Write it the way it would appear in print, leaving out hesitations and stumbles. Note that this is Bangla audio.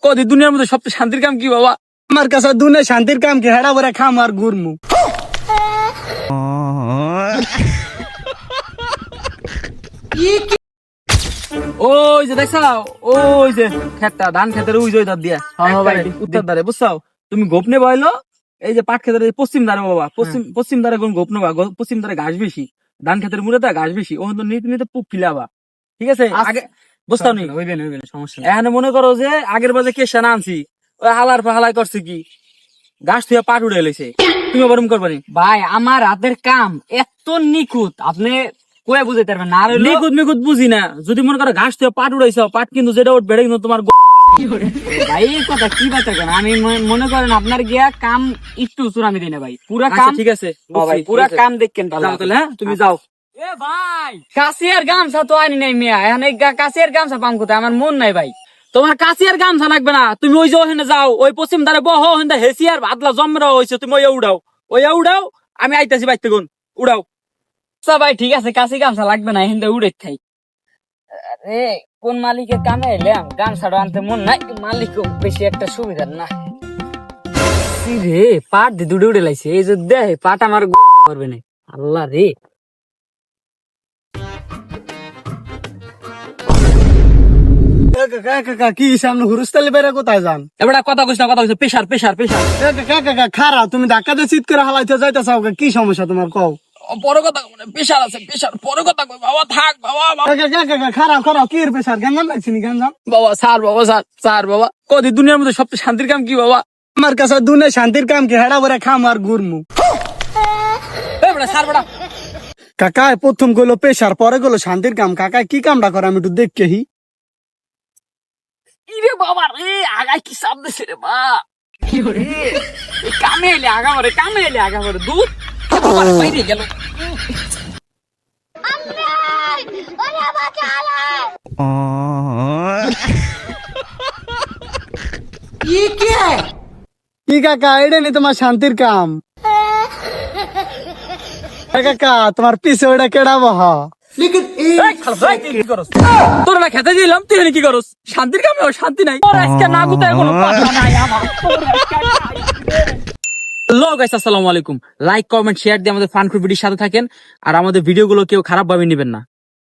কদি দুনিয়ার মধ্যে সবচেয়ে শান্তির কাম কি বাবা? আমার কাছে দুনিয়া শান্তির কাম কি হেডা ভরে খাম আর ঘুরমু। ওই যে দেখছাও, ওই যে খেতটা, ধান খেতের ওই যে ওই ধার দিয়া ভাই, উত্তর ধারে বুঝছাও। তুমি গোপনে বইলো এই যে পাট খেতের পশ্চিম ধারে বাবা, পশ্চিম ধারে কোন গোপনে বা পশ্চিম ধারে ঘাস বেশি, ধান খেতের মুড়ে ঘাস বেশি, ও তো নিতে নিতে পুক ফিলাবা। ঠিক আছে আগে বুঝতাও নি সমস্যা এখানে মনে করো যে আগের বাজে কে সেনা আনছি, ওই হালার হালাই করছে কি ঘাস থুয়া পাট উড়ে এলেছে, তুমি আবার করবানি। ভাই আমার হাতের কাম এত নিখুঁত আপনি কয়ে বুঝাইতে পারবেন না। আর হইলো নিখুঁত মিখুত বুঝি না, যদি মনে করো ঘাস থুয়া পাট উড়াইছ, পাট কিন্তু যেটা উঠবে এটা কিন্তু তোমার ভাই এই কথা কি বাতা কেন? আমি মনে করেন আপনার গিয়া কাম একটু চুরামি দিই না ভাই, পুরা আচ্ছা, কাম ঠিক আছে ভাই বুঝছি, পুরা ঠিক আছে। কাম দেখেন ভালো। যাও তাহলে, হ্যাঁ তুমি যাও। এ ভাই কাশিয়ার গামছা তো আনি নাই মিয়া, এখন এই কাশিয়ার গামছা পাম কোথায়? আমার মন নাই ভাই। তোমার কাছে আর গামছা লাগবে না, তুমি ওই যে ওখানে যাও, ওই পশ্চিম ধারে বহ, ওখানে হেসিয়ার ভাতলা জমরা হয়েছে, তুমি ওই উড়াও, আমি আইতাছি বাইতে গুন উড়াও। আচ্ছা ভাই ঠিক আছে, কাশি গামছা লাগবে না, হিন্দে উড়ে খাই। আরে কোন মালিকের কামে এলাম, গামছাটা আনতে মন নাই, মালিক বেশি একটা সুবিধার না। রে পাট দিয়ে দুড়ে উড়ে লাইছে, এই যে দেখ পাট আমার করবে না। আল্লাহ রে কাকা কি সামনে হুরুস্তালি বেড়ে কোথায় যান? এবার কথা কইস না, কথা কইস, পেশার পেশার পেশার। কাকা খারা তুমি ধাক্কা দিয়ে চিৎ করে হালাইতে যাইতে চাও, কি সমস্যা তোমার কও? পরে কথা পেশার আছে, পেশার পরে কথা কই বাবা, থাক বাবা। কাকা খারাও কি এর পেশার গাঞ্জাম লাগছি নি গাঞ্জাম? বাবা স্যার বাবা, কদি দুনিয়ার মধ্যে সবচেয়ে শান্তির কাম কি বাবা? আমার কাছে দুনিয়া শান্তির কাম কি হেডা ভরে খাম আর ঘুরমু। স্যার বেটা কাকায় প্রথম গুলো পেশার, পরে গুলো শান্তির কাম। কাকায় কি কামটা করে আমি একটু দেখি। ইরে বাবা রে আগাই কি চাপ দিছে রে মা। কামে এলে আগা মরে দুধ বাইরে গেল। কি কাকা এটা নি তোমার শান্তির কাম? কাকা তোমার পিছে ওটা কেডা বহ? তোর না খেতে দিলাম, তুই এখানে কি করস? শান্তির কামে শান্তি নাই, তোর আজকে না গুতায় কোনো পাতা নাই আমার। হ্যালো গাইস, আসসালামু আলাইকুম। লাইক কমেন্ট শেয়ার দিয়ে আমাদের ফান ভিডিওর সাথে থাকেন, আর আমাদের ভিডিওগুলো কেউ খারাপ ভাবে নেবেন না।